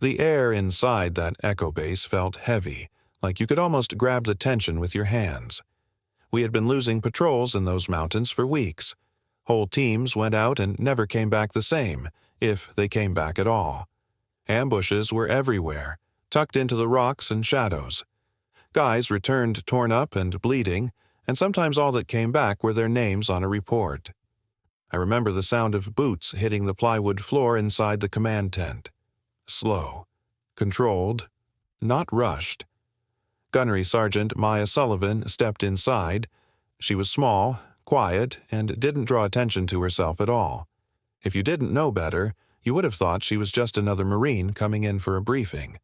The air inside that echo base felt heavy, like you could almost grab the tension with your hands. We had been losing patrols in those mountains for weeks. Whole teams went out and never came back the same, if they came back at all. Ambushes were everywhere, tucked into the rocks and shadows. Guys returned torn up and bleeding, and sometimes all that came back were their names on a report. I remember the sound of boots hitting the plywood floor inside the command tent. Slow, controlled, not rushed. Gunnery Sergeant Maya Sullivan stepped inside. She was small, quiet, and didn't draw attention to herself at all. If you didn't know better, you would have thought she was just another Marine coming in for a briefing.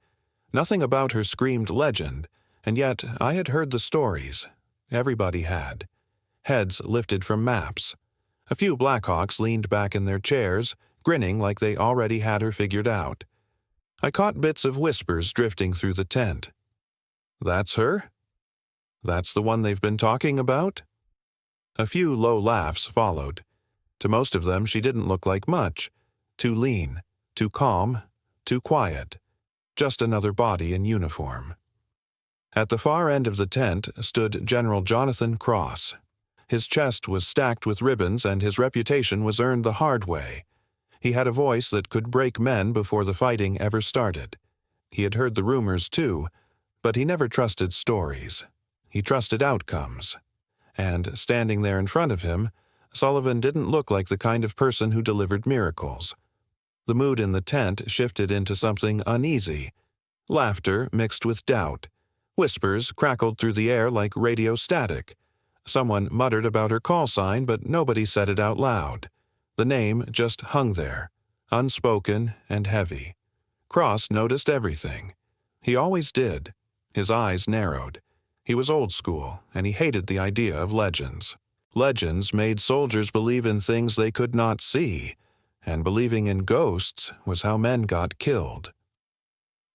Nothing about her screamed legend, and yet I had heard the stories. Everybody had. Heads lifted from maps. A few Blackhawks leaned back in their chairs, grinning like they already had her figured out. I caught bits of whispers drifting through the tent. "That's her? That's the one they've been talking about?" A few low laughs followed. To most of them she didn't look like much. Too lean, too calm, too quiet. Just another body in uniform. At the far end of the tent stood General Jonathan Cross. His chest was stacked with ribbons and his reputation was earned the hard way. He had a voice that could break men before the fighting ever started. He had heard the rumors too, but he never trusted stories. He trusted outcomes. And standing there in front of him, Sullivan didn't look like the kind of person who delivered miracles. The mood in the tent shifted into something uneasy. Laughter mixed with doubt. Whispers crackled through the air like radio static. Someone muttered about her call sign, but nobody said it out loud. The name just hung there, unspoken and heavy. Cross noticed everything. He always did. His eyes narrowed. He was old school, and he hated the idea of legends. Legends made soldiers believe in things they could not see, and believing in ghosts was how men got killed.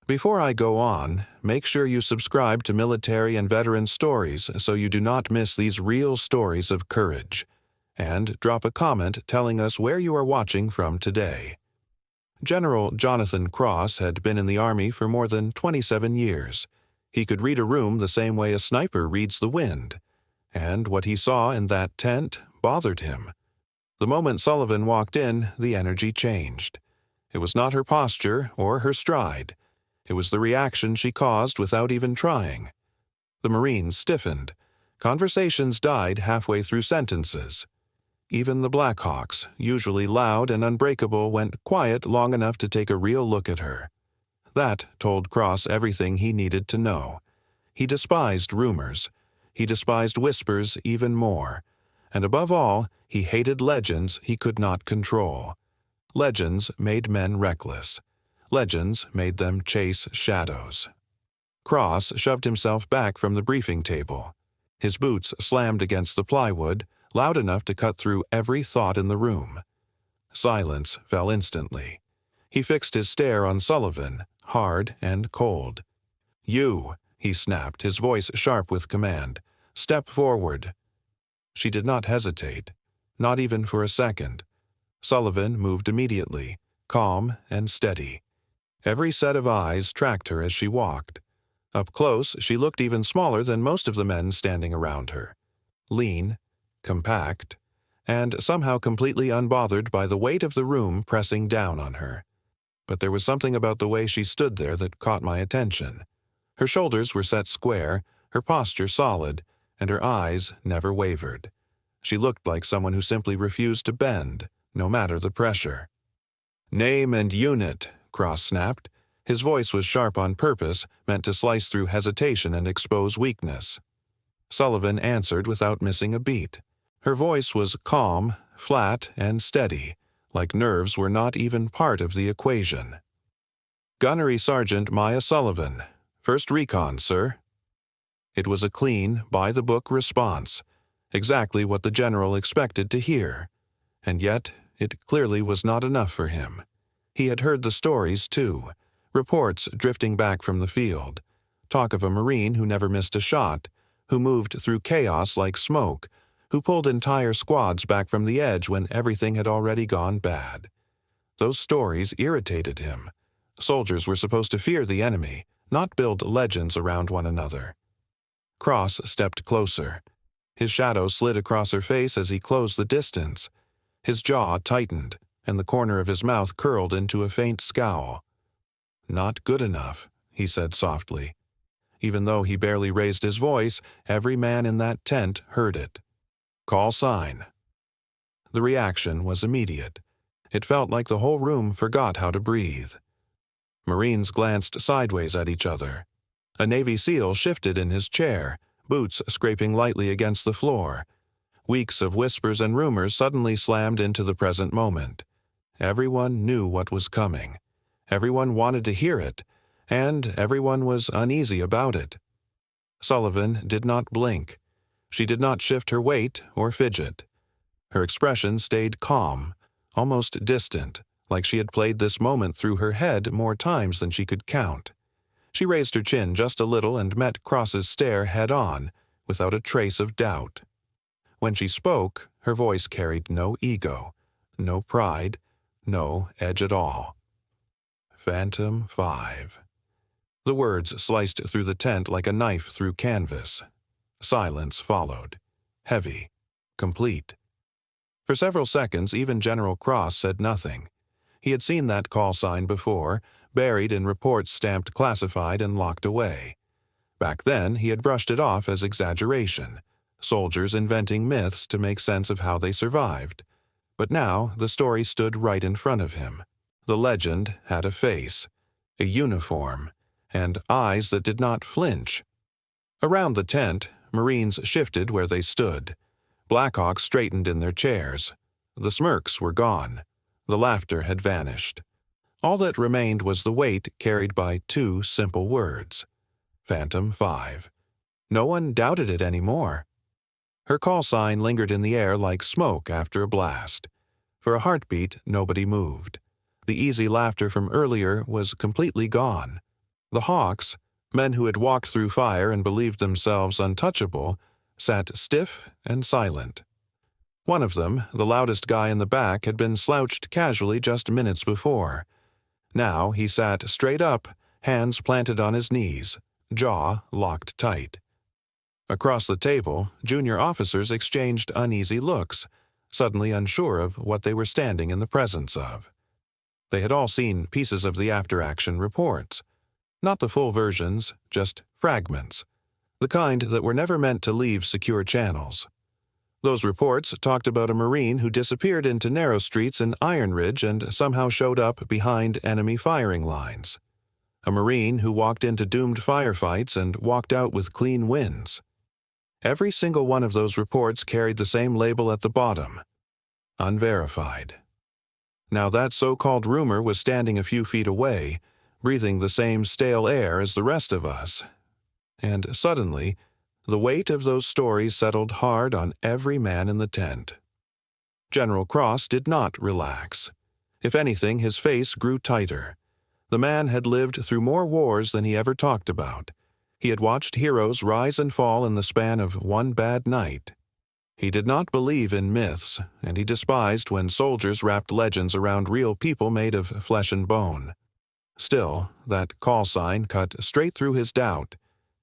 Before I go on, make sure you subscribe to Military and Veteran Stories so you do not miss these real stories of courage. And drop a comment telling us where you are watching from today. General Jonathan Cross had been in the Army for more than 27 years. He could read a room the same way a sniper reads the wind. And what he saw in that tent bothered him. The moment Sullivan walked in, the energy changed. It was not her posture or her stride. It was the reaction she caused without even trying. The Marines stiffened. Conversations died halfway through sentences. Even the Blackhawks, usually loud and unbreakable, went quiet long enough to take a real look at her. That told Cross everything he needed to know. He despised rumors. He despised whispers even more. And above all, he hated legends he could not control. Legends made men reckless. Legends made them chase shadows. Cross shoved himself back from the briefing table. His boots slammed against the plywood, loud enough to cut through every thought in the room. Silence fell instantly. He fixed his stare on Sullivan, hard and cold. "You," he snapped, his voice sharp with command. "Step forward." She did not hesitate, not even for a second. Sullivan moved immediately, calm and steady. Every set of eyes tracked her as she walked. Up close, she looked even smaller than most of the men standing around her. Lean, compact, and somehow completely unbothered by the weight of the room pressing down on her. But there was something about the way she stood there that caught my attention. Her shoulders were set square, her posture solid, and her eyes never wavered. She looked like someone who simply refused to bend, no matter the pressure. "Name and unit," Cross snapped. His voice was sharp on purpose, meant to slice through hesitation and expose weakness. Sullivan answered without missing a beat. Her voice was calm, flat, and steady, like nerves were not even part of the equation. "Gunnery Sergeant Maya Sullivan. First Recon, sir." It was a clean, by-the-book response, exactly what the general expected to hear. And yet, it clearly was not enough for him. He had heard the stories, too, reports drifting back from the field, talk of a Marine who never missed a shot, who moved through chaos like smoke, who pulled entire squads back from the edge when everything had already gone bad. Those stories irritated him. Soldiers were supposed to fear the enemy, not build legends around one another. Cross stepped closer. His shadow slid across her face as he closed the distance. His jaw tightened, and the corner of his mouth curled into a faint scowl. "Not good enough," he said softly. Even though he barely raised his voice, every man in that tent heard it. "Call sign." The reaction was immediate. It felt like the whole room forgot how to breathe. Marines glanced sideways at each other. A Navy SEAL shifted in his chair, boots scraping lightly against the floor. Weeks of whispers and rumors suddenly slammed into the present moment. Everyone knew what was coming. Everyone wanted to hear it, and everyone was uneasy about it. Sullivan did not blink. She did not shift her weight or fidget. Her expression stayed calm, almost distant, like she had played this moment through her head more times than she could count. She raised her chin just a little and met Cross's stare head-on, without a trace of doubt. When she spoke, her voice carried no ego, no pride, no edge at all. "Phantom 5. The words sliced through the tent like a knife through canvas. Silence followed. Heavy. Complete. For several seconds, even General Cross said nothing. He had seen that call sign before, buried in reports stamped classified and locked away. Back then, he had brushed it off as exaggeration, soldiers inventing myths to make sense of how they survived. But now, the story stood right in front of him. The legend had a face, a uniform, and eyes that did not flinch. Around the tent, Marines shifted where they stood. Blackhawks straightened in their chairs. The smirks were gone. The laughter had vanished. All that remained was the weight carried by two simple words. Phantom 5. No one doubted it anymore. Her call sign lingered in the air like smoke after a blast. For a heartbeat, nobody moved. The easy laughter from earlier was completely gone. The Hawks, men who had walked through fire and believed themselves untouchable, sat stiff and silent. One of them, the loudest guy in the back, had been slouched casually just minutes before. Now he sat straight up, hands planted on his knees, jaw locked tight. Across the table, junior officers exchanged uneasy looks, suddenly unsure of what they were standing in the presence of. They had all seen pieces of the after-action reports. Not the full versions, just fragments. The kind that were never meant to leave secure channels. Those reports talked about a Marine who disappeared into Narrowstreets in Ironridge and somehow showed up behind enemy firing lines. A Marine who walked into doomed firefights and walked out with clean wins. Every single one of those reports carried the same label at the bottom. Unverified. Now that so-called rumor was standing a few feet away, breathing the same stale air as the rest of us. And suddenly, the weight of those stories settled hard on every man in the tent. General Cross did not relax. If anything, his face grew tighter. The man had lived through more wars than he ever talked about. He had watched heroes rise and fall in the span of one bad night. He did not believe in myths, and he despised when soldiers wrapped legends around real people made of flesh and bone. Still, that call sign cut straight through his doubt.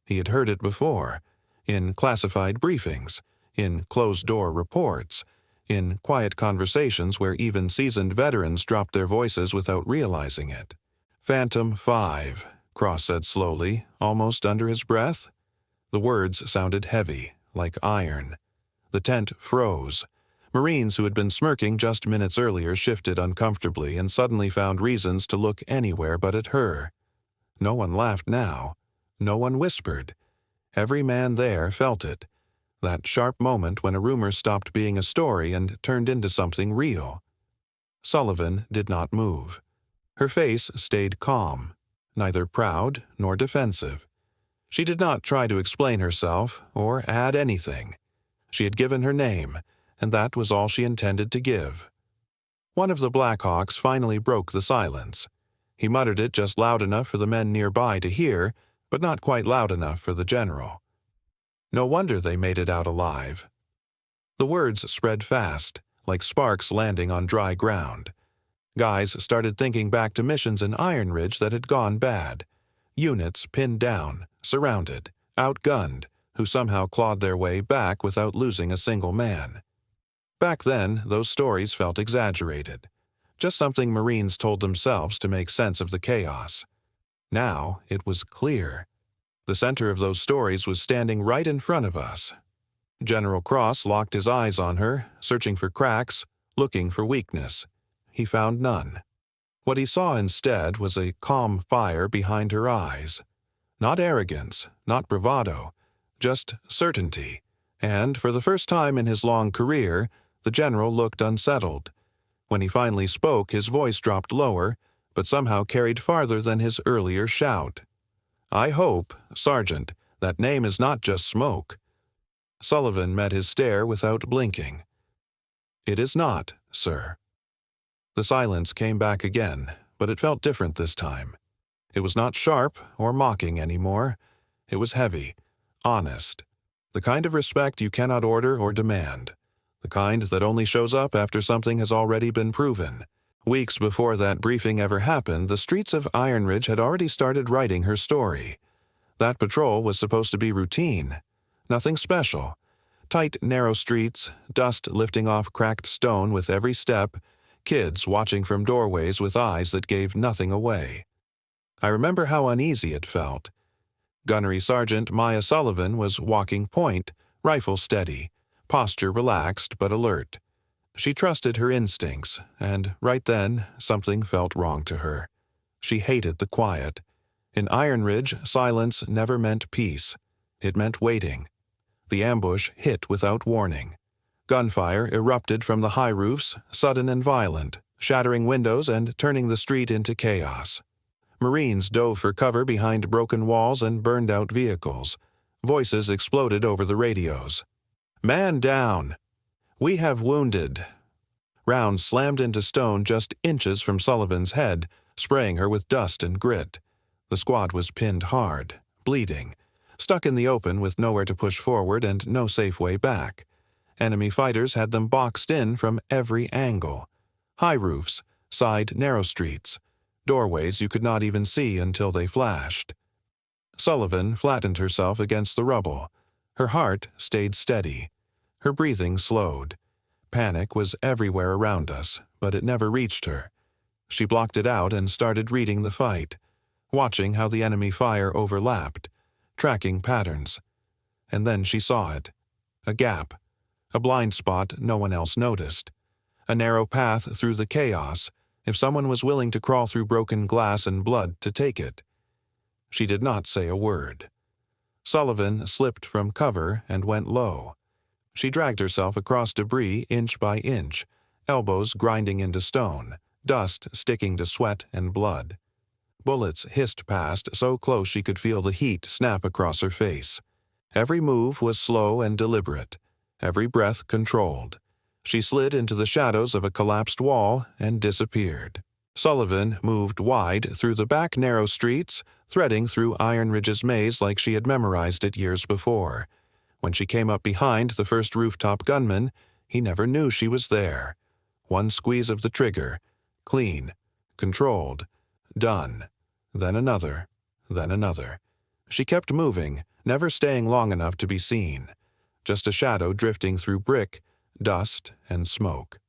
He had heard it before, in classified briefings, in closed-door reports, in quiet conversations where even seasoned veterans dropped their voices without realizing it. Phantom 5, Cross said slowly, almost under his breath. The words sounded heavy, like iron. The tent froze. Marines who had been smirking just minutes earlier shifted uncomfortably and suddenly found reasons to look anywhere but at her. No one laughed now. No one whispered. Every man there felt it. That sharp moment when a rumor stopped being a story and turned into something real. Sullivan did not move. Her face stayed calm, neither proud nor defensive. She did not try to explain herself or add anything. She had given her name, and that was all she intended to give. One of the Blackhawks finally broke the silence. He muttered it just loud enough for the men nearby to hear, but not quite loud enough for the general. No wonder they made it out alive. The words spread fast, like sparks landing on dry ground. Guys started thinking back to missions in Ironridge that had gone bad. Units pinned down, surrounded, outgunned, who somehow clawed their way back without losing a single man. Back then, those stories felt exaggerated. Just something Marines told themselves to make sense of the chaos. Now, it was clear. The center of those stories was standing right in front of us. General Cross locked his eyes on her, searching for cracks, looking for weakness. He found none. What he saw instead was a calm fire behind her eyes. Not arrogance, not bravado, just certainty. And for the first time in his long career, the general looked unsettled. When he finally spoke, his voice dropped lower, but somehow carried farther than his earlier shout. "I hope, Sergeant, that name is not just smoke." Sullivan met his stare without blinking. "It is not, sir." The silence came back again, but it felt different this time. It was not sharp or mocking anymore. It was heavy, honest. The kind of respect you cannot order or demand. The kind that only shows up after something has already been proven. Weeks before that briefing ever happened, the streets of Ironridge had already started writing her story. That patrol was supposed to be routine. Nothing special. Tight, narrow streets, dust lifting off cracked stone with every step, kids watching from doorways with eyes that gave nothing away. I remember how uneasy it felt. Gunnery Sergeant Maya Sullivan was walking point, rifle steady, posture relaxed but alert. She trusted her instincts, and right then something felt wrong to her. She hated the quiet. In Ironridge, silence never meant peace. It meant waiting. The ambush hit without warning. Gunfire erupted from the high roofs, sudden and violent, shattering windows and turning the street into chaos. Marines dove for cover behind broken walls and burned-out vehicles. Voices exploded over the radios. "Man down! We have wounded!" Rounds slammed into stone just inches from Sullivan's head, spraying her with dust and grit. The squad was pinned hard, bleeding, stuck in the open with nowhere to push forward and no safe way back. Enemy fighters had them boxed in from every angle. High roofs, side Narrowstreets, doorways you could not even see until they flashed. Sullivan flattened herself against the rubble. Her heart stayed steady. Her breathing slowed. Panic was everywhere around us, but it never reached her. She blocked it out and started reading the fight, watching how the enemy fire overlapped, tracking patterns. And then she saw it. A gap. A blind spot no one else noticed. A narrow path through the chaos, if someone was willing to crawl through broken glass and blood to take it. She did not say a word. Sullivan slipped from cover and went low. She dragged herself across debris inch by inch, elbows grinding into stone, dust sticking to sweat and blood. Bullets hissed past so close she could feel the heat snap across her face. Every move was slow and deliberate, every breath controlled. She slid into the shadows of a collapsed wall and disappeared. Sullivan moved wide through the back narrow streets, threading through Ironridge's maze like she had memorized it years before. When she came up behind the first rooftop gunman, he never knew she was there. One squeeze of the trigger. Clean. Controlled. Done. Then another. Then another. She kept moving, never staying long enough to be seen. Just a shadow drifting through brick, dust, and smoke.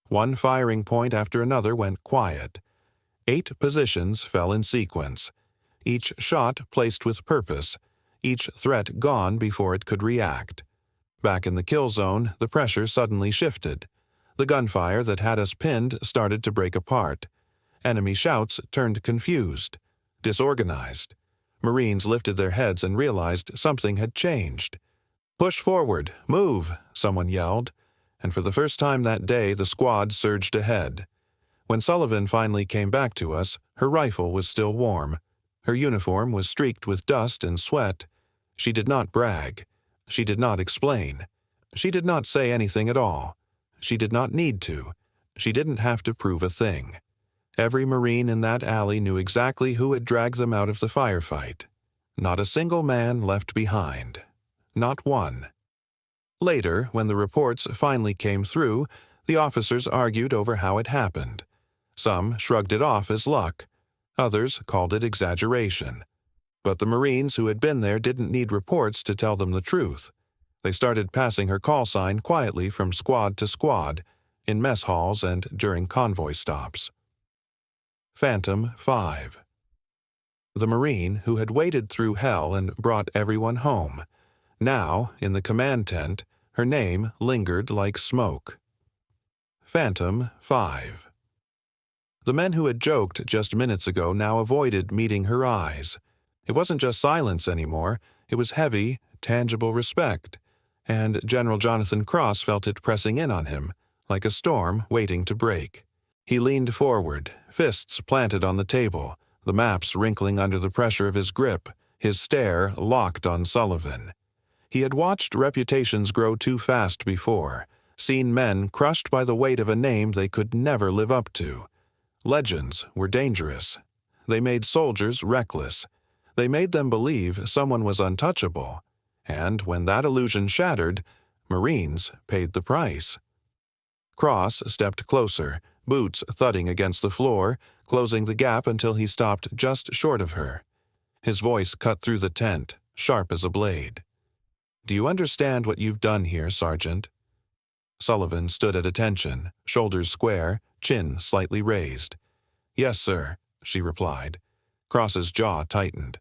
One firing point after another went quiet. 8 positions fell in sequence. Each shot placed with purpose. Each threat gone before it could react. Back in the kill zone, the pressure suddenly shifted. The gunfire that had us pinned started to break apart. Enemy shouts turned confused, disorganized. Marines lifted their heads and realized something had changed. "Push forward! Move!" someone yelled, and for the first time that day the squad surged ahead. When Sullivan finally came back to us, her rifle was still warm. Her uniform was streaked with dust and sweat. She did not brag. She did not explain. She did not say anything at all. She did not need to. She didn't have to prove a thing. Every Marine in that alley knew exactly who had dragged them out of the firefight. Not a single man left behind. Not one. Later, when the reports finally came through, the officers argued over how it happened. Some shrugged it off as luck. Others called it exaggeration. But the Marines who had been there didn't need reports to tell them the truth. They started passing her call sign quietly from squad to squad, in mess halls and during convoy stops. Phantom 5. The Marine who had waded through hell and brought everyone home. Now, in the command tent, her name lingered like smoke. Phantom 5. The men who had joked just minutes ago now avoided meeting her eyes. It wasn't just silence anymore, it was heavy, tangible respect, and General Jonathan Cross felt it pressing in on him, like a storm waiting to break. He leaned forward, fists planted on the table, the maps wrinkling under the pressure of his grip, his stare locked on Sullivan. He had watched reputations grow too fast before, seen men crushed by the weight of a name they could never live up to. Legends were dangerous. They made soldiers reckless. They made them believe someone was untouchable. And when that illusion shattered, Marines paid the price. Cross stepped closer, boots thudding against the floor, closing the gap until he stopped just short of her. His voice cut through the tent, sharp as a blade. "Do you understand what you've done here, Sergeant?" Sullivan stood at attention, shoulders square, chin slightly raised. "Yes, sir," she replied. Cross's jaw tightened.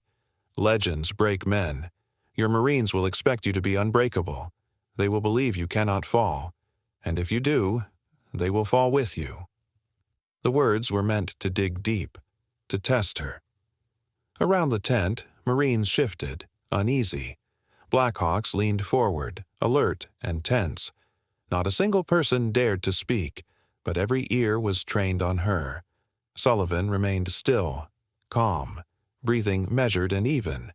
"Legends break men. Your Marines will expect you to be unbreakable. They will believe you cannot fall. And if you do, they will fall with you." The words were meant to dig deep, to test her. Around the tent, Marines shifted, uneasy. Blackhawks leaned forward, alert and tense. Not a single person dared to speak, but every ear was trained on her. Sullivan remained still, calm, breathing measured and even.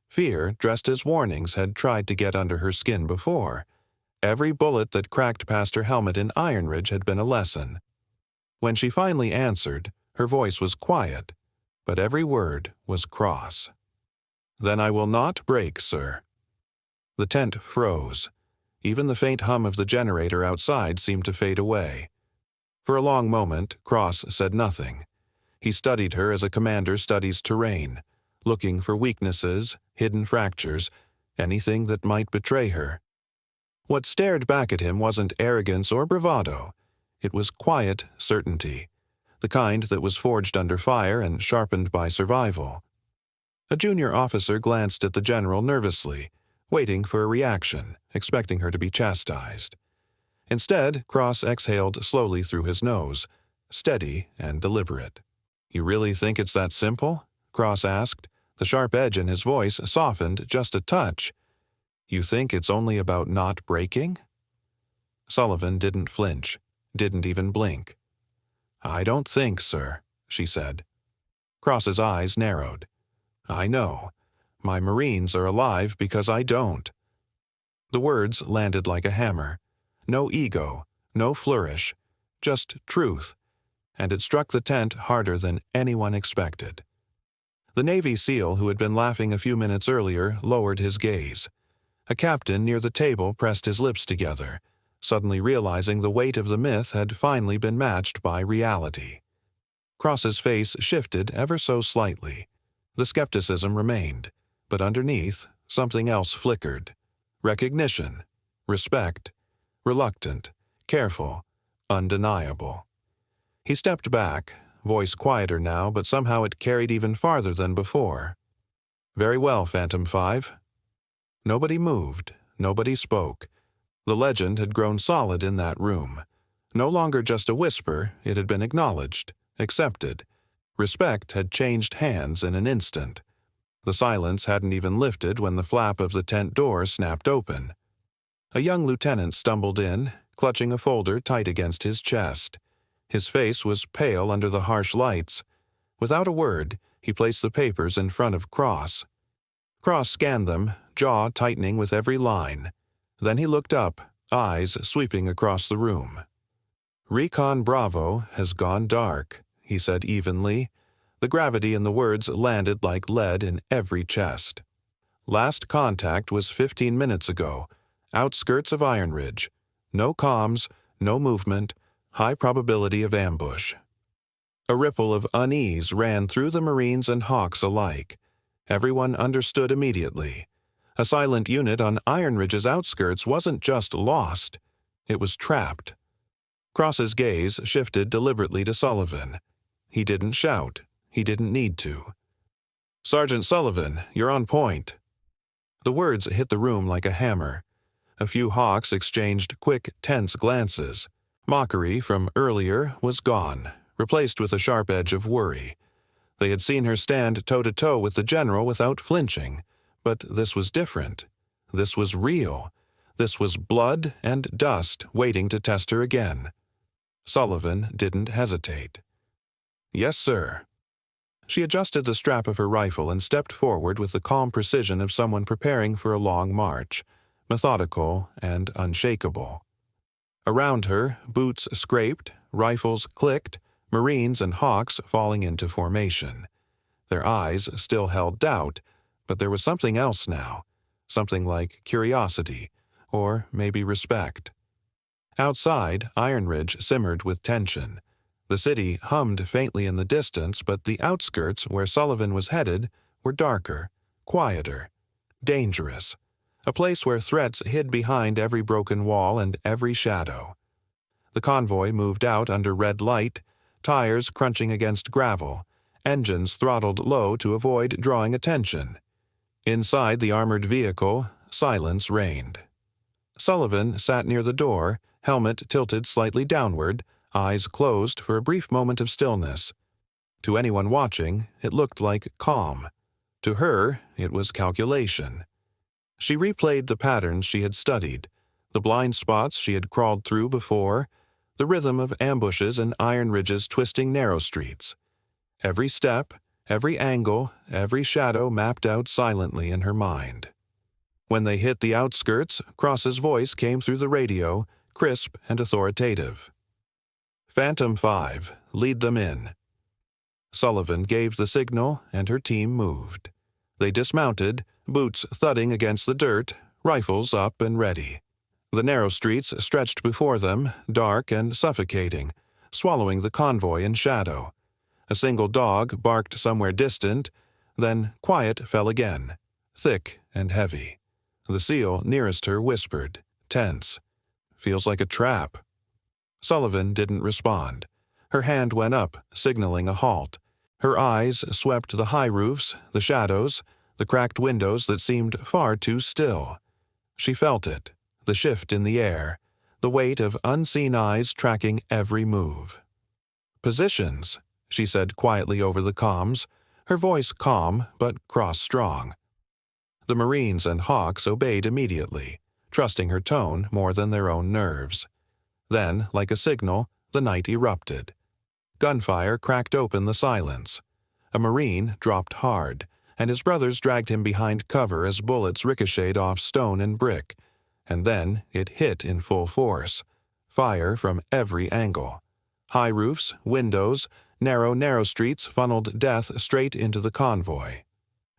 Fear, dressed as warnings, had tried to get under her skin before. Every bullet that cracked past her helmet in Ironridge had been a lesson. When she finally answered, her voice was quiet, but every word was cross. "Then I will not break, sir." The tent froze. Even the faint hum of the generator outside seemed to fade away. For a long moment, Cross said nothing. He studied her as a commander studies terrain, looking for weaknesses, hidden fractures, anything that might betray her. What stared back at him wasn't arrogance or bravado. It was quiet certainty, the kind that was forged under fire and sharpened by survival. A junior officer glanced at the general nervously, waiting for a reaction, expecting her to be chastised. Instead, Cross exhaled slowly through his nose, steady and deliberate. "You really think it's that simple?" Cross asked. The sharp edge in his voice softened just a touch. "You think it's only about not breaking?" Sullivan didn't flinch, didn't even blink. "I don't think, sir," she said. Cross's eyes narrowed. "I know. My Marines are alive because I don't." The words landed like a hammer. No ego, no flourish, just truth, and it struck the tent harder than anyone expected. The Navy SEAL who had been laughing a few minutes earlier lowered his gaze. A captain near the table pressed his lips together, suddenly realizing the weight of the myth had finally been matched by reality. Cross's face shifted ever so slightly. The skepticism remained, but underneath, something else flickered. Recognition, respect, reluctant, careful, undeniable. He stepped back, voice quieter now, but somehow it carried even farther than before. "Very well, Phantom 5. Nobody moved, nobody spoke. The legend had grown solid in that room. No longer just a whisper, it had been acknowledged, accepted. Respect had changed hands in an instant. The silence hadn't even lifted when the flap of the tent door snapped open. A young lieutenant stumbled in, clutching a folder tight against his chest. His face was pale under the harsh lights. Without a word, he placed the papers in front of Cross. Cross scanned them, jaw tightening with every line. Then he looked up, eyes sweeping across the room. "Recon Bravo has gone dark," he said evenly. The gravity in the words landed like lead in every chest. "Last contact was 15 minutes ago, outskirts of Ironridge. No comms, no movement, high probability of ambush." A ripple of unease ran through the Marines and Hawks alike. Everyone understood immediately. A silent unit on Ironridge's outskirts wasn't just lost, it was trapped. Cross's gaze shifted deliberately to Sullivan. He didn't shout. He didn't need to. "Sergeant Sullivan, you're on point." The words hit the room like a hammer. A few Hawks exchanged quick, tense glances. Mockery from earlier was gone, replaced with a sharp edge of worry. They had seen her stand toe-to-toe with the general without flinching, but this was different. This was real. This was blood and dust waiting to test her again. Sullivan didn't hesitate. "Yes, sir." She adjusted the strap of her rifle and stepped forward with the calm precision of someone preparing for a long march, methodical and unshakable. Around her, boots scraped, rifles clicked, Marines and Hawks falling into formation. Their eyes still held doubt, but there was something else now, something like curiosity, or maybe respect. Outside, Ironridge simmered with tension. The city hummed faintly in the distance, but the outskirts, where Sullivan was headed, were darker, quieter, dangerous. A place where threats hid behind every broken wall and every shadow. The convoy moved out under red light, tires crunching against gravel, engines throttled low to avoid drawing attention. Inside the armored vehicle, silence reigned. Sullivan sat near the door, helmet tilted slightly downward, eyes closed for a brief moment of stillness. To anyone watching, it looked like calm. To her, it was calculation. She replayed the patterns she had studied, the blind spots she had crawled through before, the rhythm of ambushes and Ironridge's twisting Narrowstreets. Every step, every angle, every shadow mapped out silently in her mind. When they hit the outskirts, Cross's voice came through the radio, crisp and authoritative. "Phantom 5, lead them in." Sullivan gave the signal, and her team moved. They dismounted, boots thudding against the dirt, rifles up and ready. The narrow streets stretched before them, dark and suffocating, swallowing the convoy in shadow. A single dog barked somewhere distant, then quiet fell again, thick and heavy. The SEAL nearest her whispered, tense. "Feels like a trap." Sullivan didn't respond. Her hand went up, signaling a halt. Her eyes swept the high roofs, the shadows, the cracked windows that seemed far too still. She felt it, the shift in the air, the weight of unseen eyes tracking every move. "Positions," she said quietly over the comms, her voice calm but cross-strong. The Marines and Hawks obeyed immediately, trusting her tone more than their own nerves. Then, like a signal, the night erupted. Gunfire cracked open the silence. A Marine dropped hard, and his brothers dragged him behind cover as bullets ricocheted off stone and brick. And then it hit in full force. Fire from every angle. High roofs, windows, narrow streets funneled death straight into the convoy.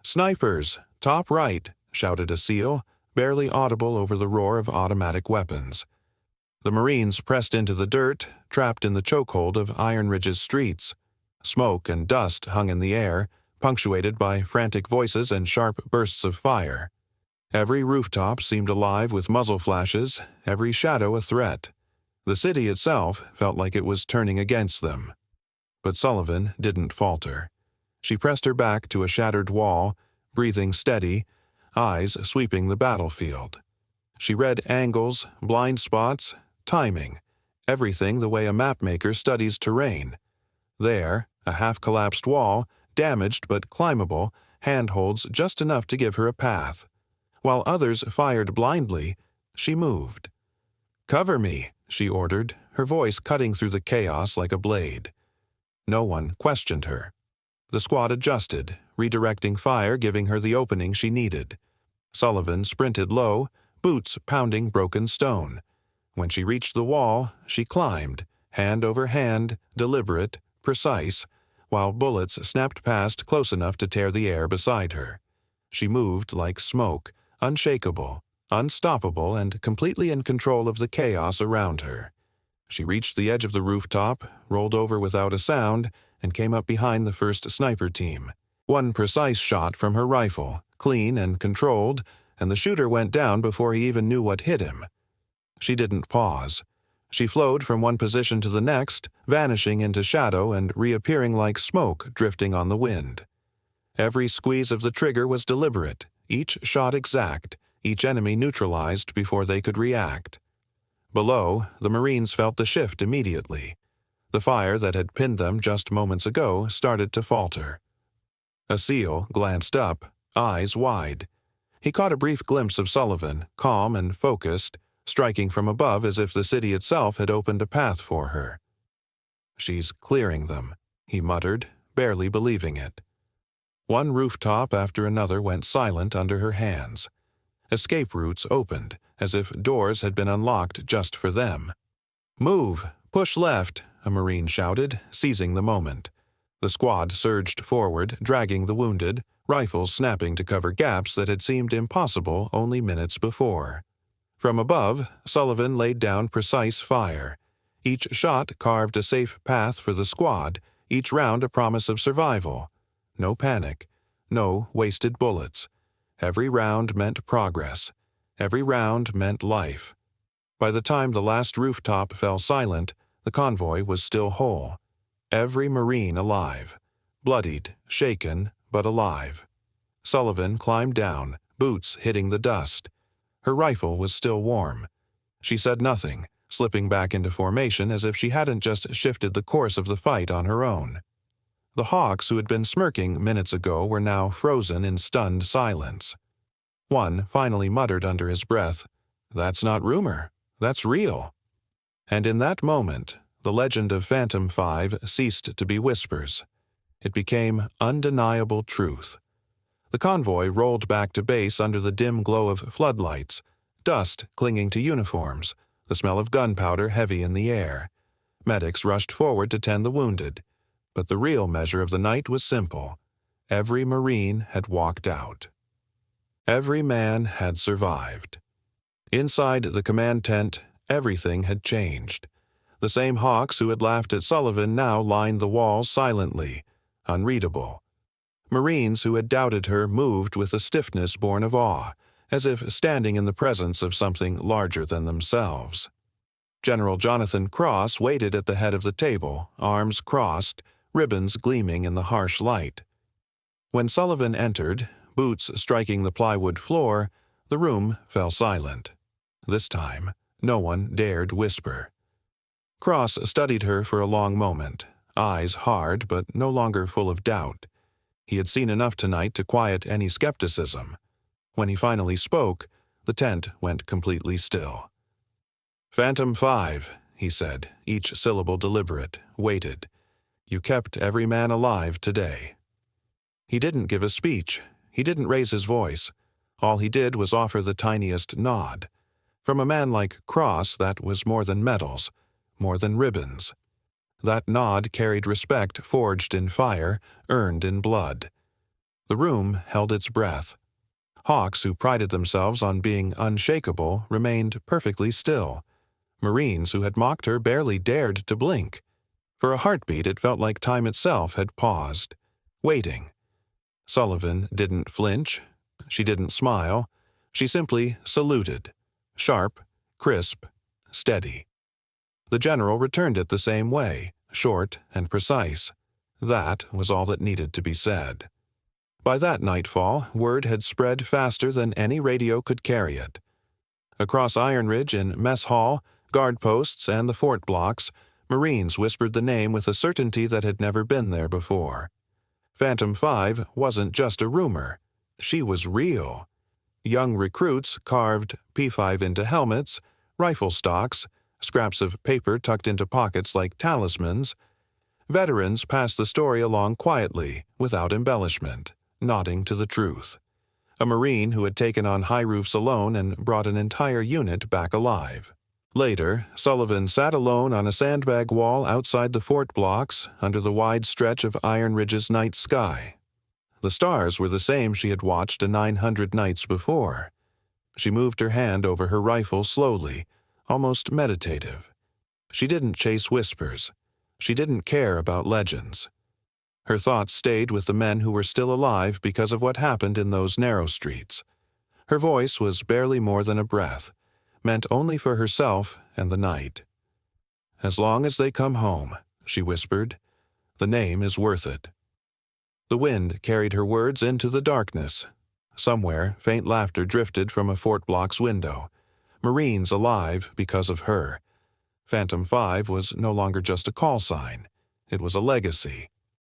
"Snipers! Top right!" shouted a SEAL, barely audible over the roar of automatic weapons. The Marines pressed into the dirt, trapped in the chokehold of Ironridge's streets. Smoke and dust hung in the air, punctuated by frantic voices and sharp bursts of fire. Every rooftop seemed alive with muzzle flashes, every shadow a threat. The city itself felt like it was turning against them. But Sullivan didn't falter. She pressed her back to a shattered wall, breathing steady, eyes sweeping the battlefield. She read angles, blind spots, timing, everything the way a mapmaker studies terrain. There, a half-collapsed wall, damaged but climbable, handholds just enough to give her a path. While others fired blindly, she moved. "Cover me," she ordered, her voice cutting through the chaos like a blade. No one questioned her. The squad adjusted, redirecting fire, giving her the opening she needed. Sullivan sprinted low, boots pounding broken stone. When she reached the wall, she climbed, hand over hand, deliberate, precise, while bullets snapped past close enough to tear the air beside her. She moved like smoke, unshakable, unstoppable, and completely in control of the chaos around her. She reached the edge of the rooftop, rolled over without a sound, and came up behind the first sniper team. One precise shot from her rifle, clean and controlled, and the shooter went down before he even knew what hit him. She didn't pause. She flowed from one position to the next, vanishing into shadow and reappearing like smoke drifting on the wind. Every squeeze of the trigger was deliberate, each shot exact, each enemy neutralized before they could react. Below, the Marines felt the shift immediately. The fire that had pinned them just moments ago started to falter. A SEAL glanced up, eyes wide. He caught a brief glimpse of Sullivan, calm and focused, striking from above as if the city itself had opened a path for her. "She's clearing them," he muttered, barely believing it. One rooftop after another went silent under her hands. Escape routes opened, as if doors had been unlocked just for them. "Move! Push left!" a Marine shouted, seizing the moment. The squad surged forward, dragging the wounded, rifles snapping to cover gaps that had seemed impossible only minutes before. From above, Sullivan laid down precise fire. Each shot carved a safe path for the squad, each round a promise of survival. No panic, no wasted bullets. Every round meant progress. Every round meant life. By the time the last rooftop fell silent, the convoy was still whole. Every Marine alive. Bloodied, shaken, but alive. Sullivan climbed down, boots hitting the dust. Her rifle was still warm. She said nothing, slipping back into formation as if she hadn't just shifted the course of the fight on her own. The Hawks who had been smirking minutes ago were now frozen in stunned silence. One finally muttered under his breath, "That's not rumor, that's real." And in that moment, the legend of Phantom 5 ceased to be whispers. It became undeniable truth. The convoy rolled back to base under the dim glow of floodlights, dust clinging to uniforms, the smell of gunpowder heavy in the air. Medics rushed forward to tend the wounded. But the real measure of the night was simple. Every Marine had walked out. Every man had survived. Inside the command tent, everything had changed. The same Hawks who had laughed at Sullivan now lined the walls silently, unreadable. Marines who had doubted her moved with a stiffness born of awe, as if standing in the presence of something larger than themselves. General Jonathan Cross waited at the head of the table, arms crossed, ribbons gleaming in the harsh light. When Sullivan entered, boots striking the plywood floor, the room fell silent. This time, no one dared whisper. Cross studied her for a long moment, eyes hard but no longer full of doubt. He had seen enough tonight to quiet any skepticism. When he finally spoke, the tent went completely still. "Phantom 5, he said, each syllable deliberate, waited. "You kept every man alive today." He didn't give a speech. He didn't raise his voice. All he did was offer the tiniest nod. From a man like Cross, that was more than medals, more than ribbons. That nod carried respect forged in fire, earned in blood. The room held its breath. Hawks who prided themselves on being unshakable remained perfectly still. Marines who had mocked her barely dared to blink. For a heartbeat, it felt like time itself had paused, waiting. Sullivan didn't flinch. She didn't smile. She simply saluted. Sharp, crisp, steady. The general returned it the same way, short and precise. That was all that needed to be said. By that nightfall, word had spread faster than any radio could carry it. Across Ironridge and Mess Hall, guard posts, and the fort blocks, Marines whispered the name with a certainty that had never been there before. Phantom 5 wasn't just a rumor. She was real. Young recruits carved P5 into helmets, rifle stocks, scraps of paper tucked into pockets like talismans. Veterans passed the story along quietly, without embellishment, nodding to the truth. A Marine who had taken on high roofs alone and brought an entire unit back alive. Later, Sullivan sat alone on a sandbag wall outside the fort blocks under the wide stretch of Ironridge's night sky. The stars were the same she had watched 900 nights before. She moved her hand over her rifle slowly, almost meditative. She didn't chase whispers. She didn't care about legends. Her thoughts stayed with the men who were still alive because of what happened in those narrow streets. Her voice was barely more than a breath, meant only for herself and the night. "As long as they come home," she whispered. "The name is worth it." The wind carried her words into the darkness. Somewhere, faint laughter drifted from a fort block's window. Marines alive because of her. Phantom 5 was no longer just a call sign. It was a legacy.